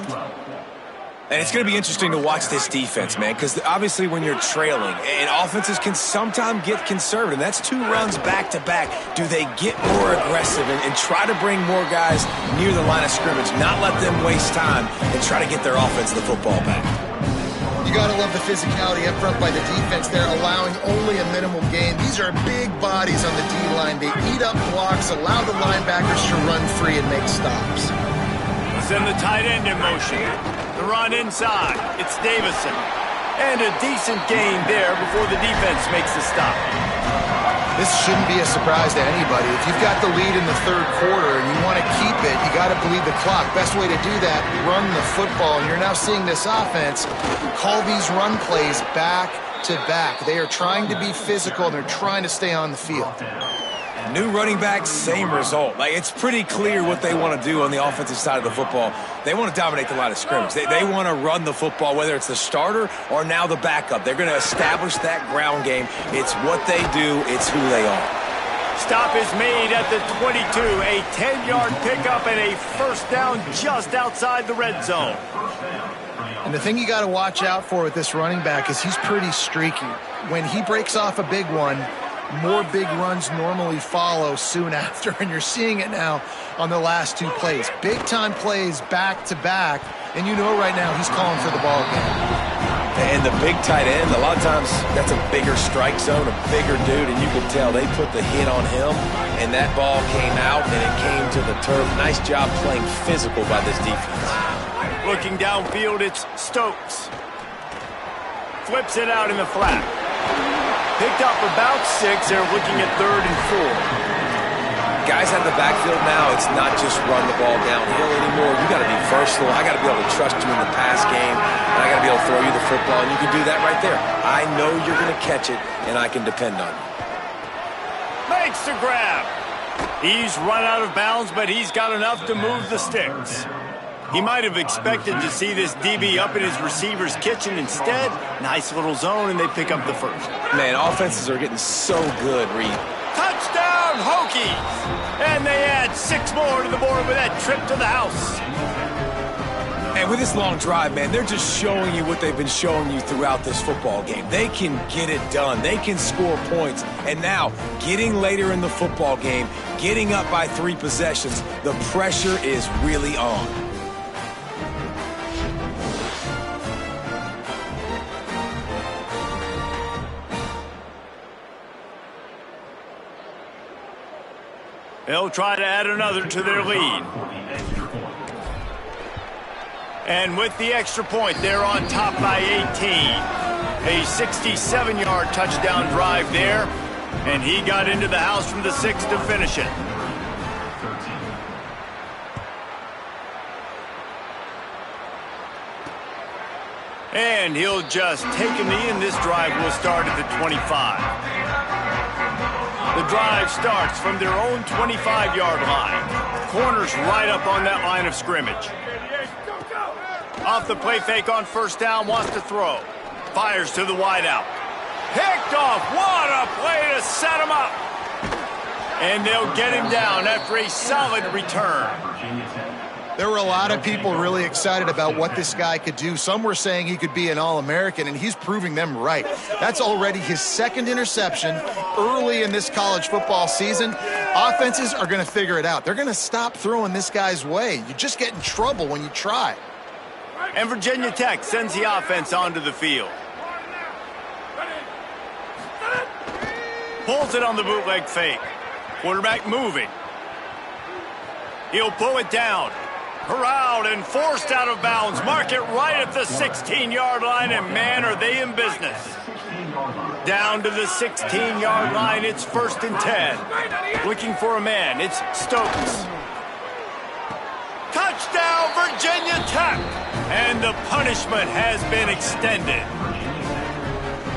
And it's going to be interesting to watch this defense, man, because obviously when you're trailing, and offenses can sometimes get conservative. That's 2 runs back-to-back. Do they get more aggressive and try to bring more guys near the line of scrimmage, not let them waste time, and try to get their offense the football back? You got to love the physicality up front by the defense. They're allowing only a minimal gain. These are big bodies on the D-line. They eat up blocks, allow the linebackers to run free and make stops. Send the tight end in motion. The run inside. It's Davison. And a decent gain there before the defense makes the stop. This shouldn't be a surprise to anybody. If you've got the lead in the 3rd quarter and you want to keep it, you got to bleed the clock. Best way to do that, run the football. And you're now seeing this offense call these run plays back to back. They are trying to be physical, and they're trying to stay on the field. New running back, same result. Like, it's pretty clear what they want to do on the offensive side of the football. They want to dominate the line of scrimmage. They want to run the football, whether it's the starter or now the backup. They're going to establish that ground game. It's what they do. It's who they are. Stop is made at the 22. A 10-yard pickup and a 1st down just outside the red zone. And the thing you got to watch out for with this running back is he's pretty streaky. When he breaks off a big one, more big runs normally follow soon after, and you're seeing it now on the last 2 plays. Big-time plays back-to-back, and you know right now he's calling for the ball game. And the big tight end, a lot of times that's a bigger strike zone, a bigger dude, and you can tell they put the hit on him, and that ball came out, and it came to the turf. Nice job playing physical by this defense. Looking downfield, it's Stokes. Flips it out in the flat. Picked up about 6. They're looking at 3rd and 4. Guys out of the backfield now, it's not just run the ball downhill anymore. You got to be versatile. I got to be able to trust you in the pass game, and I got to be able to throw you the football, and you can do that right there. I know you're going to catch it, and I can depend on you. Makes the grab. He's run out of bounds, but he's got enough to move the sticks. He might have expected to see this DB up in his receiver's kitchen. Instead, nice little zone, and they pick up the first. Man, offenses are getting so good, Reed. Touchdown, Hokies! And they add 6 more to the board with that trip to the house. And with this long drive, man, they're just showing you what they've been showing you throughout this football game. They can get it done. They can score points. And now, getting later in the football game, getting up by 3 possessions, the pressure is really on. They'll try to add another to their lead. And with the extra point, they're on top by 18. A 67-yard touchdown drive there. And he got into the house from the 6 to finish it. And he'll just take a knee, and this drive will start at the 25. The drive starts from their own 25-yard line. Corner's right up on that line of scrimmage. Off the play fake on first down, wants to throw. Fires to the wideout. Picked off. What a play to set him up. And they'll get him down after a solid return. There were a lot of people really excited about what this guy could do. Some were saying he could be an All-American, and he's proving them right. That's already his 2nd interception early in this college football season. Offenses are going to figure it out. They're going to stop throwing this guy's way. You just get in trouble when you try. And Virginia Tech sends the offense onto the field. Pulls it on the bootleg fake. Quarterback moving. He'll pull it down. Corralled and forced out of bounds. Mark it right at the 16-yard line, and man, are they in business. Down to the 16-yard line, it's 1st and 10. Looking for a man, it's Stokes. Touchdown, Virginia Tech! And the punishment has been extended.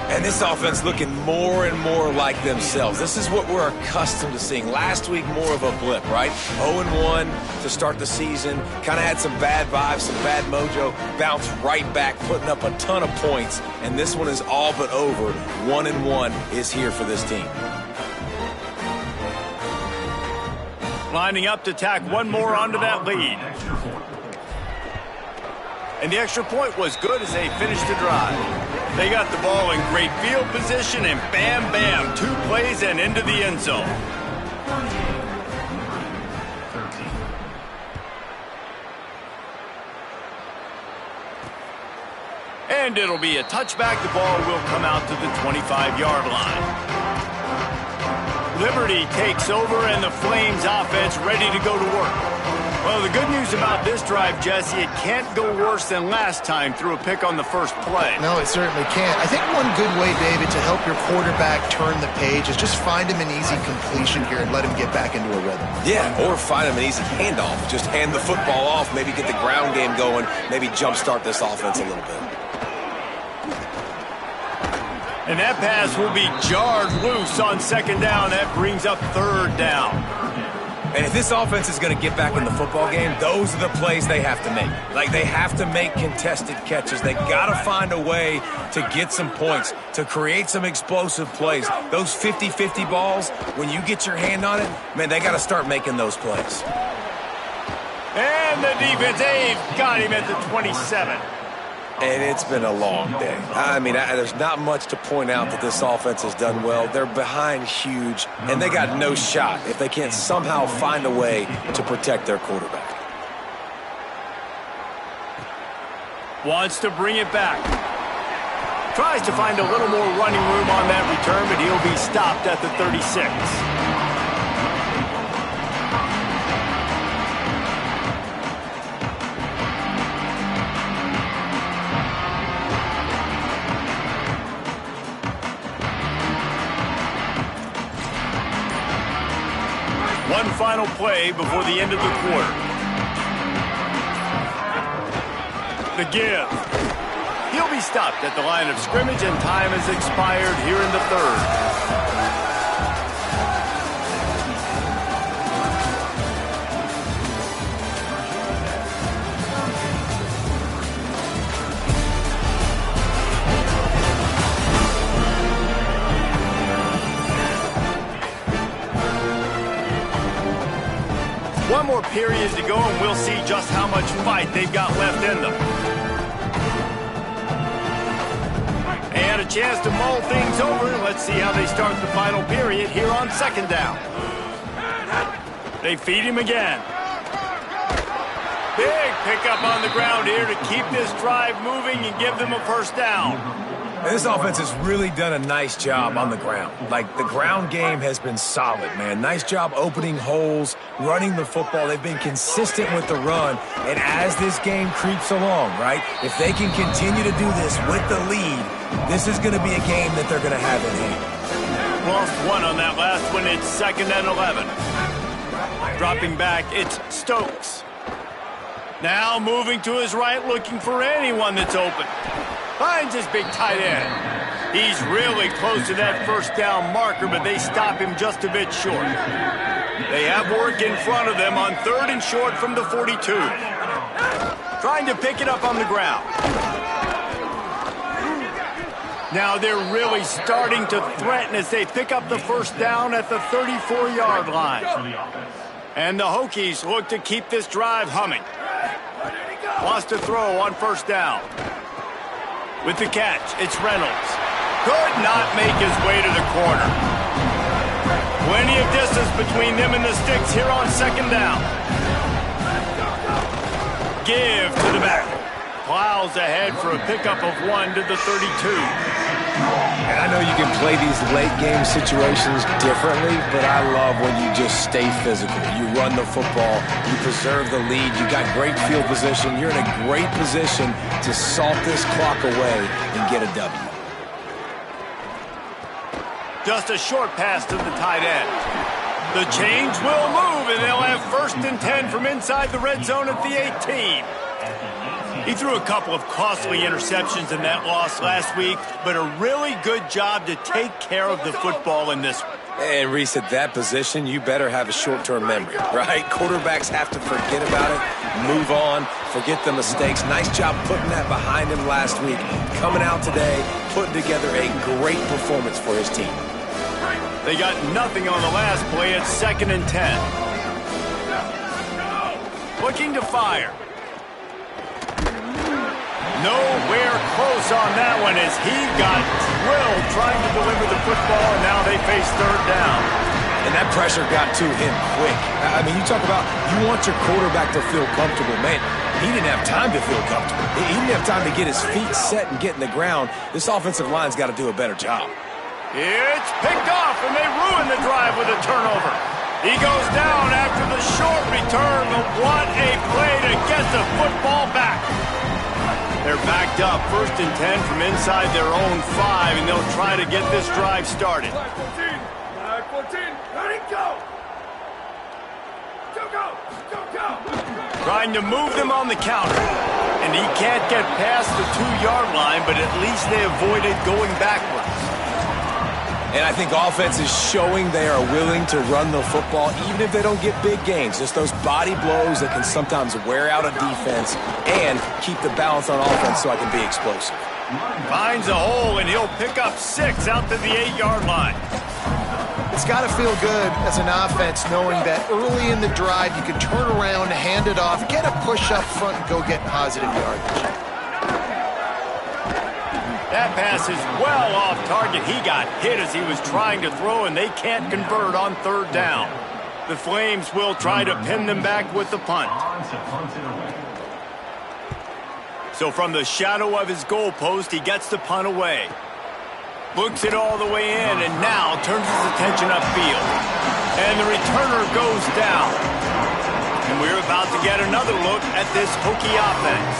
And this offense looking more and more like themselves. This is what we're accustomed to seeing. Last week, more of a blip, right? 0-1 to start the season. Kind of had some bad vibes, some bad mojo. Bounced right back, putting up a ton of points. And this one is all but over. 1-1 is here for this team. Lining up to tack one more onto that lead. And the extra point was good as they finished the drive. They got the ball in great field position, and bam, bam, 2 plays and into the end zone. And it'll be a touchback. The ball will come out to the 25-yard line. Liberty takes over, and the Flames offense ready to go to work. Well, the good news about this drive, Jesse, it can't go worse than last time through a pick on the first play. No, it certainly can't. I think one good way, David, to help your quarterback turn the page is just find him an easy completion here and let him get back into a rhythm. Yeah, or find him an easy handoff. Just hand the football off, maybe get the ground game going, maybe jumpstart this offense a little bit. And that pass will be jarred loose on 2nd down. That brings up 3rd down. And if this offense is going to get back in the football game, those are the plays they have to make. Like, they have to make contested catches. They got to find a way to get some points, to create some explosive plays. Those 50-50 balls, when you get your hand on it, man, they got to start making those plays. And the defense, they've got him at the 27. And it's been a long day. I mean, there's not much to point out that this offense has done well. They're behind huge, and they got no shot if they can't somehow find a way to protect their quarterback. Wants to bring it back. Tries to find a little more running room on that return, but he'll be stopped at the 36. One final play before the end of the quarter. The give. He'll be stopped at the line of scrimmage, and time has expired here in the third. One more period to go, and we'll see just how much fight they've got left in them. And a chance to mull things over. Let's see how they start the final period here on second down. They feed him again. Big pickup on the ground here to keep this drive moving and give them a first down. And this offense has really done a nice job on the ground. Like, the ground game has been solid, man. Nice job opening holes, running the football. They've been consistent with the run. And as this game creeps along, right, if they can continue to do this with the lead, this is going to be a game that they're going to have in hand. Lost one on that last one. It's 2nd and 11. Dropping back, it's Stokes. Now moving to his right, looking for anyone that's open. Finds his big tight end. He's really close to that first down marker, but they stop him just a bit short. They have work in front of them on 3rd and short from the 42. Trying to pick it up on the ground. Now they're really starting to threaten as they pick up the first down at the 34-yard line. And the Hokies look to keep this drive humming. Lost a throw on first down. With the catch, it's Reynolds. Could not make his way to the corner. Plenty of distance between them and the sticks here on second down. Give to the back. Plows ahead for a pickup of 1 to the 32. And I know you can play these late game situations differently, but I love when you just stay physical. You run the football, you preserve the lead, you got great field position, you're in a great position to salt this clock away and get a W. Just a short pass to the tight end. The change will move, and they'll have 1st and 10 from inside the red zone at the 18. He threw a couple of costly interceptions in that loss last week, but a really good job to take care of the football in this one. And Reese, at that position, you better have a short-term memory, right? Quarterbacks have to forget about it, move on, forget the mistakes. Nice job putting that behind him last week. Coming out today, putting together a great performance for his team. They got nothing on the last play at 2nd and 10. Looking to fire. Nowhere close on that one as he got drilled trying to deliver the football, and now they face 3rd down. And that pressure got to him quick. I mean, you talk about you want your quarterback to feel comfortable. Man, he didn't have time to feel comfortable. He didn't have time to get his feet set and get in the ground. This offensive line's got to do a better job. It's picked off, and they ruin the drive with a turnover. He goes down after the short return, but what a play to get the football back. They're backed up, 1st and 10 from inside their own 5, and they'll try to get this drive started. Flag 14, ready, go! Go! Trying to move them on the counter, and he can't get past the 2-yard line, but at least they avoided going backwards. And I think offense is showing they are willing to run the football, even if they don't get big gains. Just those body blows that can sometimes wear out a defense and keep the balance on offense so I can be explosive. Finds a hole, and he'll pick up 6 out to the 8-yard line. It's got to feel good as an offense knowing that early in the drive you can turn around, hand it off, get a push up front, and go get positive yardage. That pass is well off target. He got hit as he was trying to throw, and they can't convert on 3rd down. The Flames will try to pin them back with the punt. So from the shadow of his goalpost, he gets the punt away. Looks it all the way in, and now turns his attention upfield. And the returner goes down. And we're about to get another look at this Hokie offense.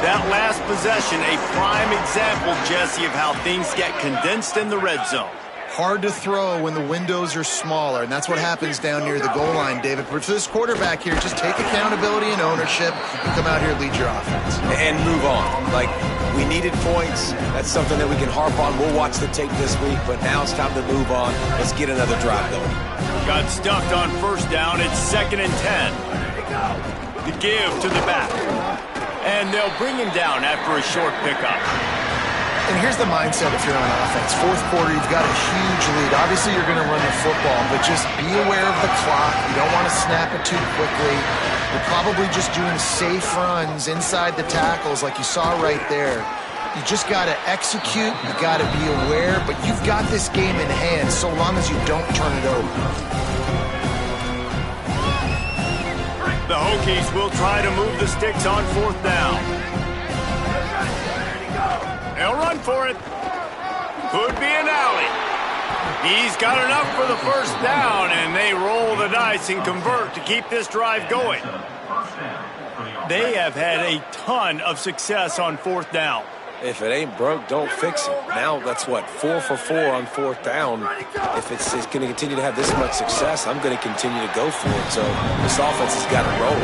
That last possession, a prime example, Jesse, of how things get condensed in the red zone. Hard to throw when the windows are smaller, and that's what happens down near the goal line, David. But for this quarterback here, just take accountability and ownership and come out here and lead your offense. And move on. Like, we needed points. That's something that we can harp on. We'll watch the tape this week, but now it's time to move on. Let's get another drive going. Got stuffed on first down. It's 2nd and 10. The give to the back. And they'll bring him down after a short pickup. And here's the mindset if you're on offense. Fourth quarter, you've got a huge lead. Obviously, you're going to run the football, but just be aware of the clock. You don't want to snap it too quickly. You're probably just doing safe runs inside the tackles like you saw right there. You just got to execute. You got to be aware, but you've got this game in hand so long as you don't turn it over. The Hokies will try to move the sticks on 4th down. They'll run for it. Could be an alley. He's got enough for the first down, and they roll the dice and convert to keep this drive going. They have had a ton of success on 4th down. If it ain't broke, don't fix it. Now that's what, 4 for 4 on 4th down. If it's going to continue to have this much success, I'm going to continue to go for it. So this offense has got to roll.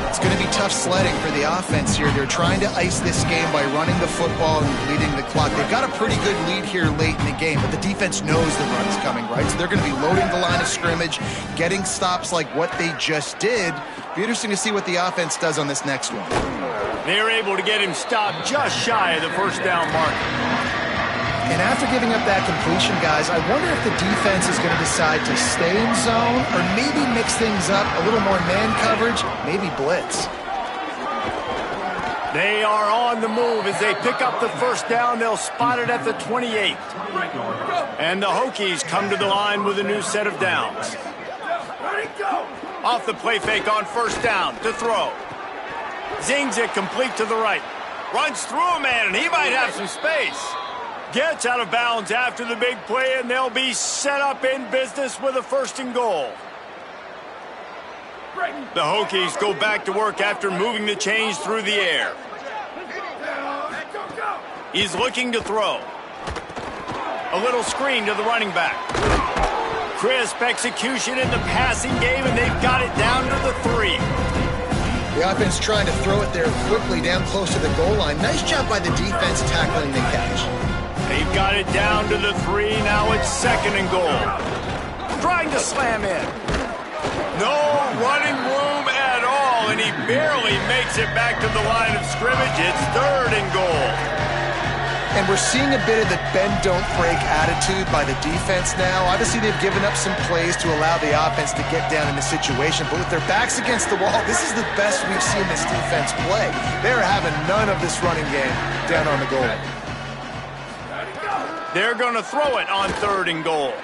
It's going to be tough sledding for the offense here. They're trying to ice this game by running the football and leading the clock. They've got a pretty good lead here late in the game, but the defense knows the run's coming, right? So they're going to be loading the line of scrimmage, getting stops like what they just did. Be interesting to see what the offense does on this next one. They're able to get him stopped just shy of the first down mark. And after giving up that completion, guys, I wonder if the defense is going to decide to stay in zone or maybe mix things up, a little more man coverage, maybe blitz. They are on the move as they pick up the first down. They'll spot it at the 28. And the Hokies come to the line with a new set of downs. Off the play fake on first down to throw. Zings it complete to the right. Runs through a man, and he might have some space. Gets out of bounds after the big play, and they'll be set up in business with a 1st and goal. The Hokies go back to work after moving the chains through the air. He's looking to throw. A little screen to the running back. Crisp execution in the passing game, and they've got it down to the 3. The offense trying to throw it there quickly down close to the goal line. Nice job by the defense tackling the catch. They've got it down to the 3. Now it's 2nd and goal. Trying to slam in. No running room at all, and he barely makes it back to the line of scrimmage. It's 3rd and goal. And we're seeing a bit of the bend-don't-break attitude by the defense now. Obviously, they've given up some plays to allow the offense to get down in the situation. But with their backs against the wall, this is the best we've seen this defense play. They're having none of this running game down on the goal line. They're going to throw it on 3rd and goal.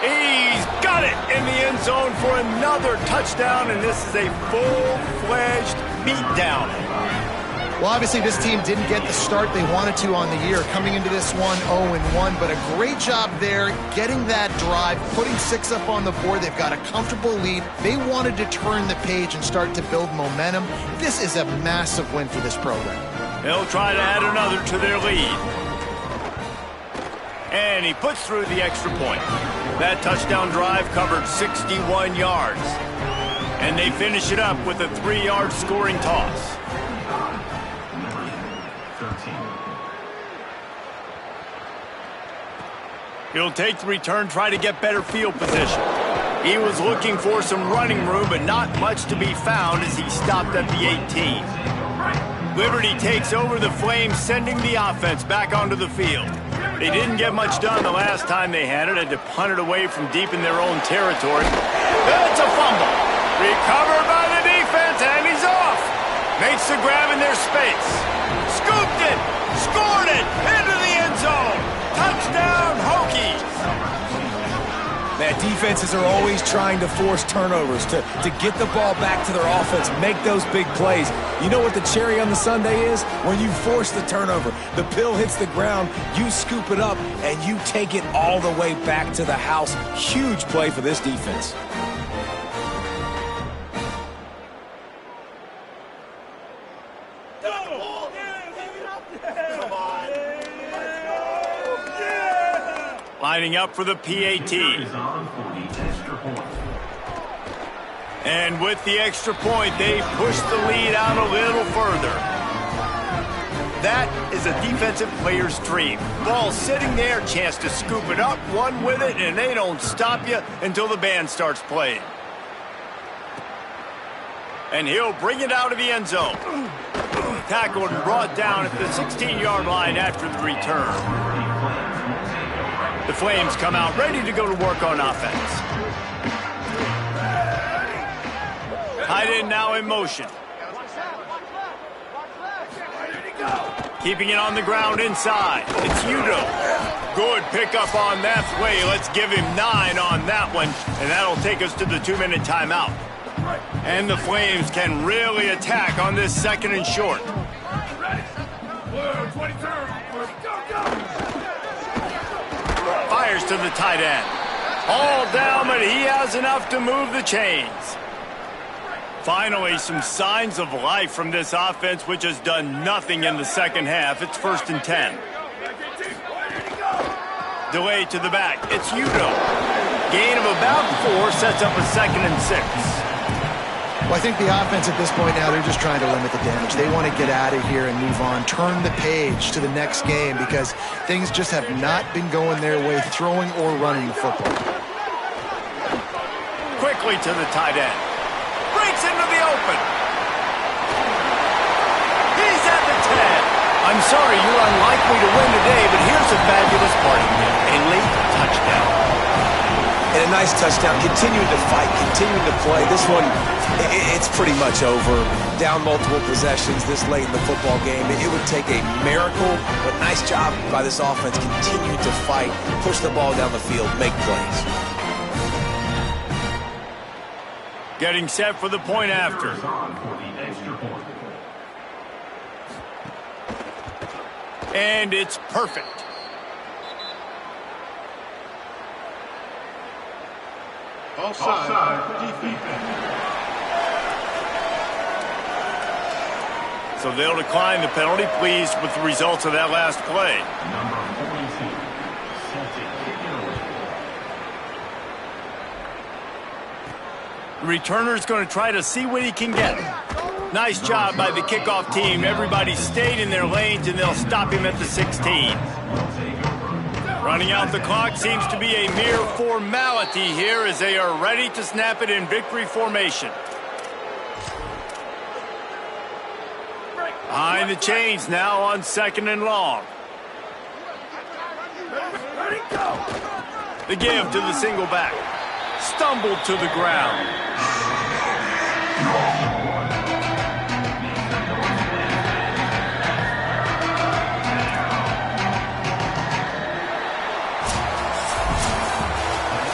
He's got it in the end zone for another touchdown, and this is a full-fledged beatdown. Well, obviously, this team didn't get the start they wanted to on the year, coming into this one 0-1, but a great job there, getting that drive, putting 6 up on the board. They've got a comfortable lead. They wanted to turn the page and start to build momentum. This is a massive win for this program. They'll try to add another to their lead. And he puts through the extra point. That touchdown drive covered 61 yards. And they finish it up with a 3-yard scoring toss. He'll take the return, try to get better field position. He was looking for some running room, but not much to be found as he stopped at the 18. Liberty takes over the Flames, sending the offense back onto the field. They didn't get much done the last time they had to punt it away from deep in their own territory. It's a fumble. Recovered by the defense, and he's off. Makes the grab in their space. Scooped it. Scored it. Into the end zone. Touchdown, Hokies. Man, Yeah, defenses are always trying to force turnovers, to get the ball back to their offense, make those big plays. You know what the cherry on the sundae is? When you force the turnover, the pill hits the ground, you scoop it up, and you take it all the way back to the house. Huge play for this defense. Lining up for the PAT. And with the extra point, they push the lead out a little further. That is a defensive player's dream. Ball sitting there, chance to scoop it up, one with it, and they don't stop you until the band starts playing. And he'll bring it out of the end zone. Tackled and brought down at the 16-yard line after the return. The Flames come out ready to go to work on offense. Tight end now in motion. Keeping it on the ground inside. It's Udo. Good pickup on that play. Let's give him 9 on that one, and that'll take us to the 2-minute timeout. And the Flames can really attack on this 2nd and short. Fires to the tight end. All down, but he has enough to move the chains. Finally, some signs of life from this offense, which has done nothing in the second half. It's 1st and 10. Delay to the back. It's Udo. Gain of about 4 sets up a 2nd and 6. Well, I think the offense at this point now, they're just trying to limit the damage. They want to get out of here and move on, turn the page to the next game because things just have not been going their way, throwing or running the football. Quickly to the tight end. Breaks into the open. He's at the 10. I'm sorry you're unlikely to win today, but here's a fabulous part of it. A late touchdown. And a nice touchdown, continuing to fight, continuing to play. This one, it's pretty much over. Down multiple possessions this late in the football game. It would take a miracle, but nice job by this offense, continuing to fight, push the ball down the field, make plays. Getting set for the point after. And it's perfect. Offside defense. So they'll decline the penalty, pleased with the results of that last play. Number 42, The returner's going to try to see what he can get. Nice job by the kickoff team. Everybody stayed in their lanes, and they'll stop him at the 16. Running out the clock seems to be a mere formality here as they are ready to snap it in victory formation. Behind the chains now on 2nd and long. The give to the single back. Stumbled to the ground.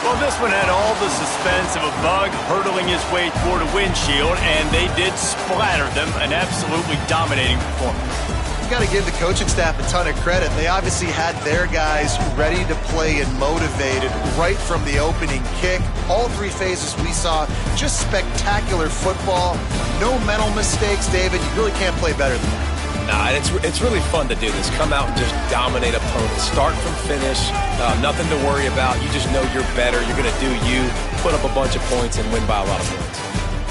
Well, this one had all the suspense of a bug hurtling his way toward a windshield, and they did splatter them. An absolutely dominating performance. You got to give the coaching staff a ton of credit. They obviously had their guys ready to play and motivated right from the opening kick. All 3 phases we saw, just spectacular football. No mental mistakes, David. You really can't play better than that. Nah, it's really fun to do this. Come out and just dominate opponents. Start from finish. Nothing to worry about. You just know you're better. You're going to do you, put up a bunch of points, and win by a lot of points.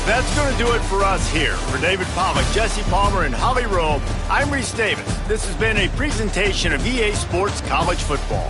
That's going to do it for us here. For David Pollack, Jesse Palmer, and Holly Rowe, I'm Reese Davis. This has been a presentation of EA Sports College Football.